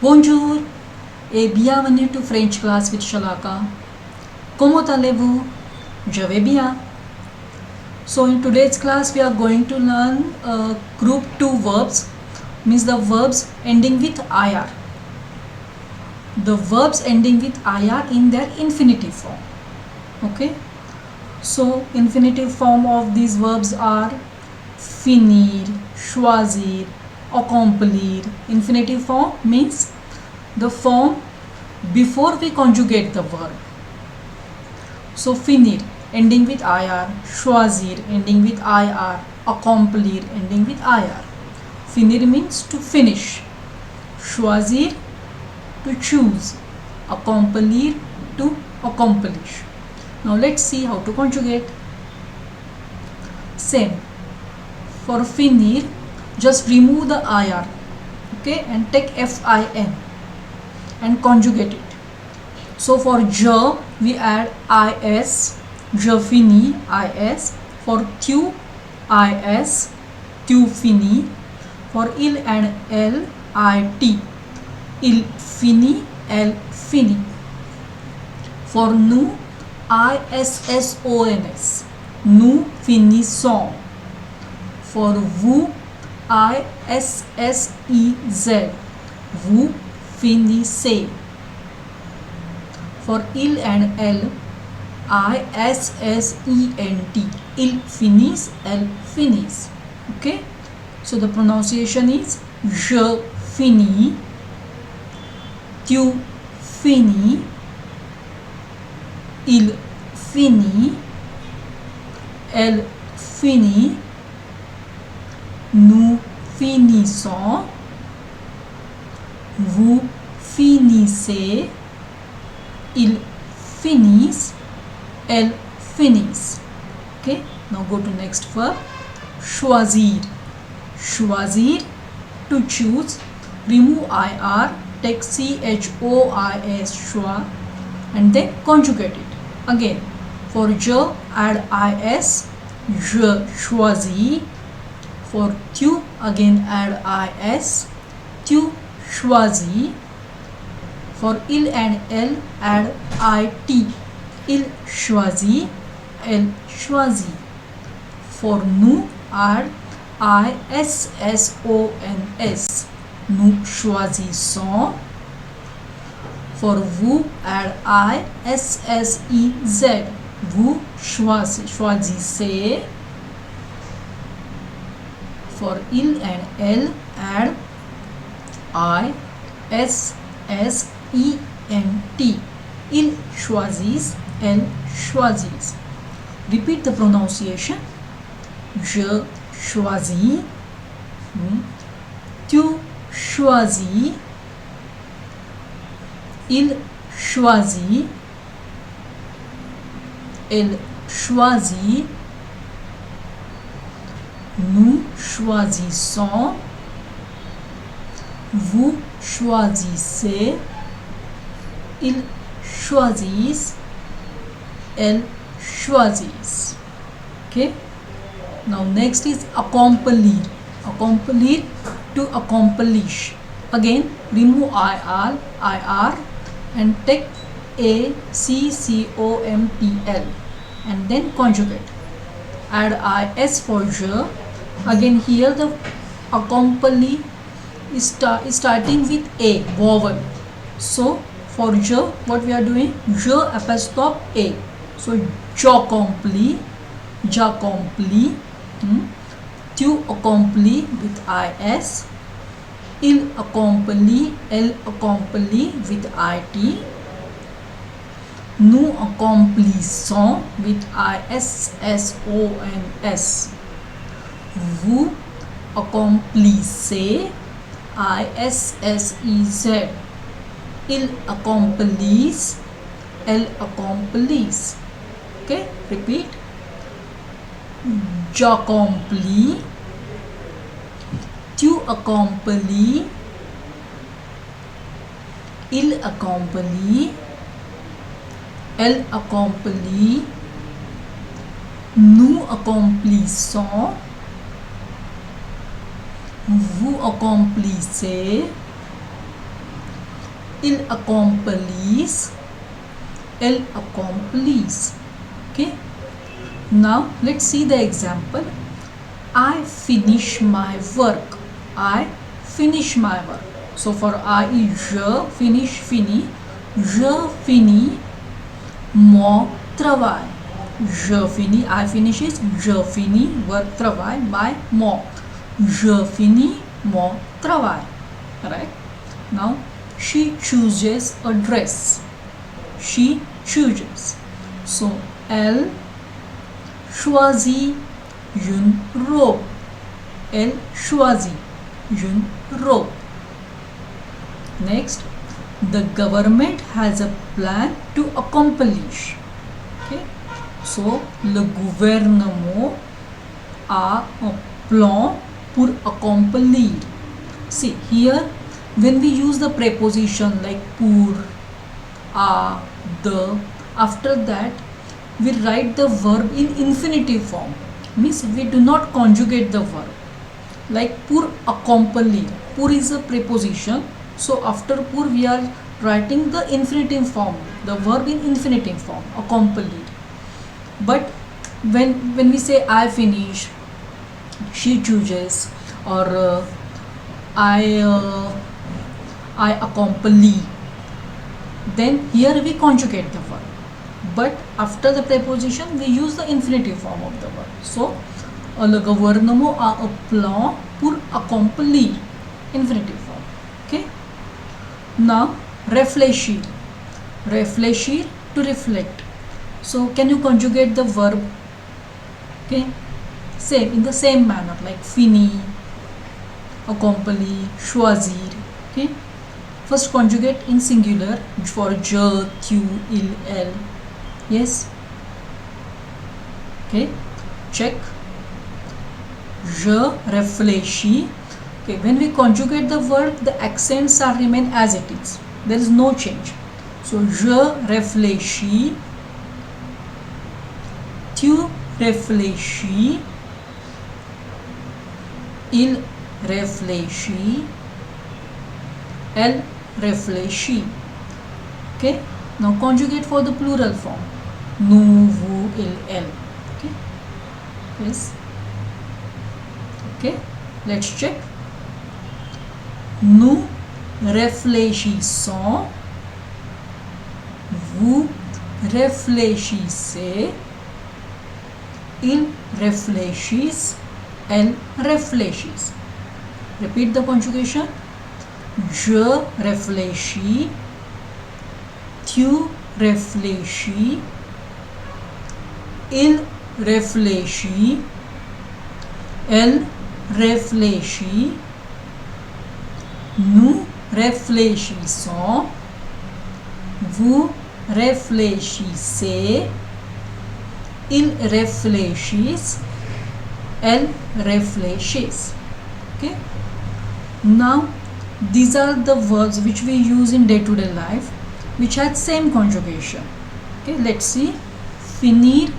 Bonjour et bienvenue to French class with Shalaka. Comment allez-vous? Je vais bien. So in today's class we are going to learn group 2 verbs, means the verbs ending with IR. The verbs ending with IR in their infinitive form. Okay. So infinitive form of these verbs are finir, choisir, accomplir. Infinitive form means the form before we conjugate the verb. So finir ending with IR, choisir ending with IR, accomplir ending with IR. Finir means to finish, choisir to choose, accomplir to accomplish. Now let's see how to conjugate. Same. For finir, just remove the IR, okay, and take FIN and conjugate it. So for je, we add IS, je fini, IS. For tu, IS, tu fini. For il and L, IT, il fini, L fini. For nous, ISSONS, nous finissons. For vous, ISSEZ, vous finissez. For il and L, ISSENT, il finissent, elles finissent. Okay, so the pronunciation is je finis, tu finis, il finit, elle finit, nous finissons, vous finissez, ils finissent, elles finissent. Okay, now go to next verb. Choisir. Choisir, to choose. Remove IR, take CHOIS, choix, and then conjugate it. Again, for je, add IS, je choisis. For tu, again add IS, tu choisis. For il and L, add IT, il choisit, elle choisit. For nous, add ISSONS, nous choisissons. For vous, add ISSEZ, vous choisissez. For il and L, add ISSENT, ils choisissent, elles choisissent. Repeat the pronunciation. Je choisis, tu choisis, il choisit, elle choisit, nous choisissons, vous choisissez, ils choisissent, elles choisissent. Okay, now next is accomplir. Accomplir, to accomplish. Again, remove IR and take ACCOMPL and then conjugate. Add IS for je. Again, here the accompli is starting with A, vowel. So for je, what we are doing? Je apostrophe A. So j'accomplis, j'accomplis. Tu accomplis with IS. Il accomplit, elle accomplit with IT. Nous accomplissons with ISSONS. Vous accomplissez, ISSEZ. Ils accomplissent, elles accomplissent. Okay, repeat. J'accomplis, tu accomplis, il accomplit, elle accomplit, nous accomplissons, vous accomplissez, Il accomplis. Elle accomplis. Okay. Now let's see the example. I finish my work. I finish my work. So for I, je finish, fini. Je finis mon travail. Je finis, I finishes, je finis work travail by mon. Je finis mon travail. Right? Now she chooses a dress. She chooses. So elle choisit une robe. Elle choisit une robe. Next, the government has a plan to accomplish. Okay? So, le gouvernement a un plan pour accomplir. See, here, when we use the preposition like pour, a, the, after that, we write the verb in infinitive form. Means we do not conjugate the verb. Like pour accomplir. Pour is a preposition. So after pour we are writing the infinitive form. The verb in infinitive form. Accomplir. But when we say I finish, she chooses, or I accompli, then here we conjugate the verb. But after the preposition we use the infinitive form of the verb. So le gouvernement a un plan pour accomplir, infinitive form. Okay. Now réfléchir. Réfléchir, to reflect. So can you conjugate the verb? Okay. Same, in the same manner, like finir, accomplir, choisir. Okay. First conjugate in singular for je, tu, il, elle. Yes. Okay. Check. Je réfléchis. Okay. When we conjugate the verb, the accents are remain as it is. There is no change. So je réfléchis. Tu réfléchis. Il réfléchit. Elle réfléchit. Okay. Now conjugate for the plural form. Nous, vous, il, elle. Okay. Yes. Okay. Let's check. Nous réfléchissons. Vous réfléchissez. Ils réfléchissent. Elles réfléchissent. Repeat the conjugation. Je réfléchis. Tu réfléchis. Il réfléchit. Elle réfléchit. Nous réfléchissons. Vous réfléchissez. Ils réfléchissent. Elles réfléchissent. Okay. Now these are the verbs which we use in day-to-day life, which had same conjugation. Okay. Let's see. Finir,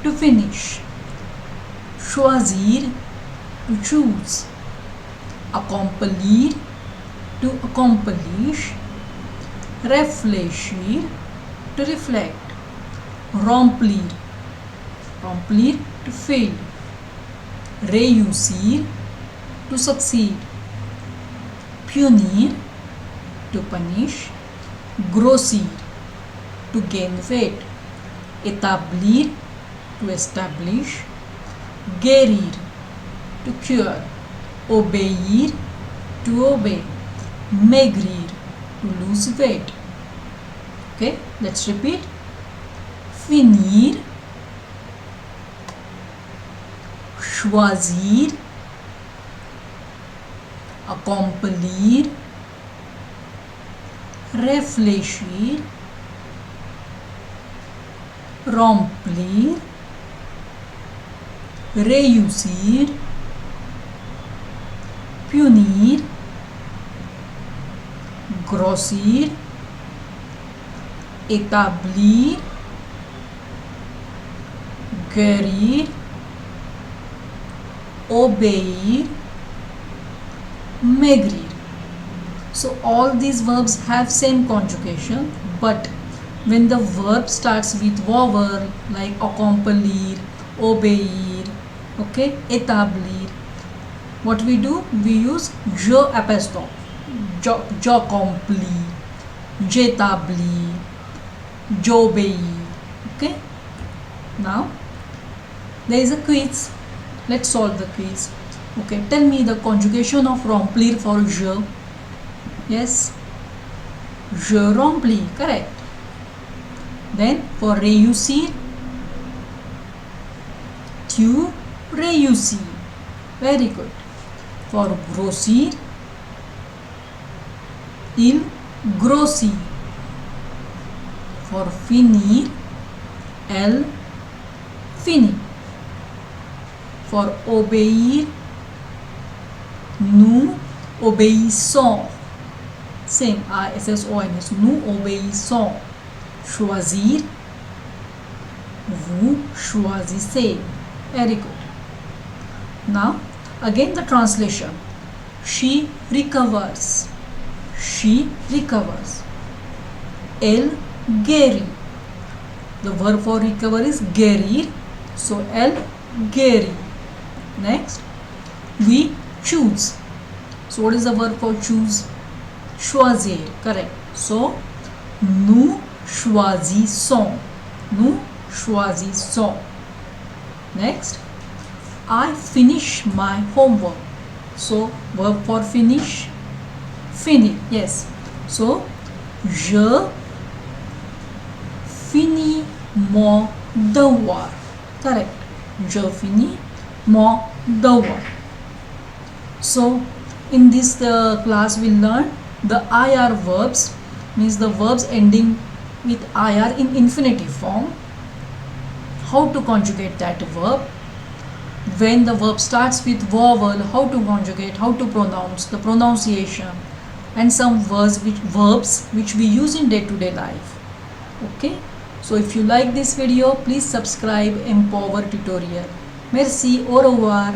to finish. Choisir, to choose. Accomplir, to accomplish. Réfléchir, to reflect. Remplir, remplir, to fill. Réussir, to succeed. Punir, to punish. Grossir, to gain weight. Établir, to establish. Guérir, to cure. Obéir, to obey. Maigrir, to lose weight. Okay, let's repeat. Finir, choisir, accomplir, réfléchir, remplir, réussir, punir, grossir, établir, guérir, obéir, maigrir. So all these verbs have same conjugation, but when the verb starts with vowel like accomplir, obéir, okay, établir, what we do? We use je apostrophe, j'accomplis, j'établis, j'obéis. Okay. Now there is a quiz. Let's solve the quiz. Okay, tell me the conjugation of remplir for je. Yes, je remplis, correct. Then for réussir, tu réussis. Very good. For grossir, il grossit. For finir, elle finit. For obéir, nous obéissons. Same, ISSONS, nous obéissons. Choisir, vous choisissez. Very good. Now, again the translation. She recovers. She recovers. Elle guérit. The verb for recover is guérir. So, elle guérit. Next, we choose. So, what is the verb for choose? Choisir. Correct. So, nous choisissons. Nous choisissons. Next, I finish my homework. So, verb for finish, finir. Yes. So, je finis mon devoir. Correct. Je finis mon devoir. So, in this class we learn the IR verbs, means the verbs ending with IR in infinitive form. How to conjugate that verb. When the verb starts with vowel, how to conjugate, how to pronounce, the pronunciation, and some verbs which we use in day-to-day life. Okay. So if you like this video, please subscribe Empower Tutorial. Merci, au revoir.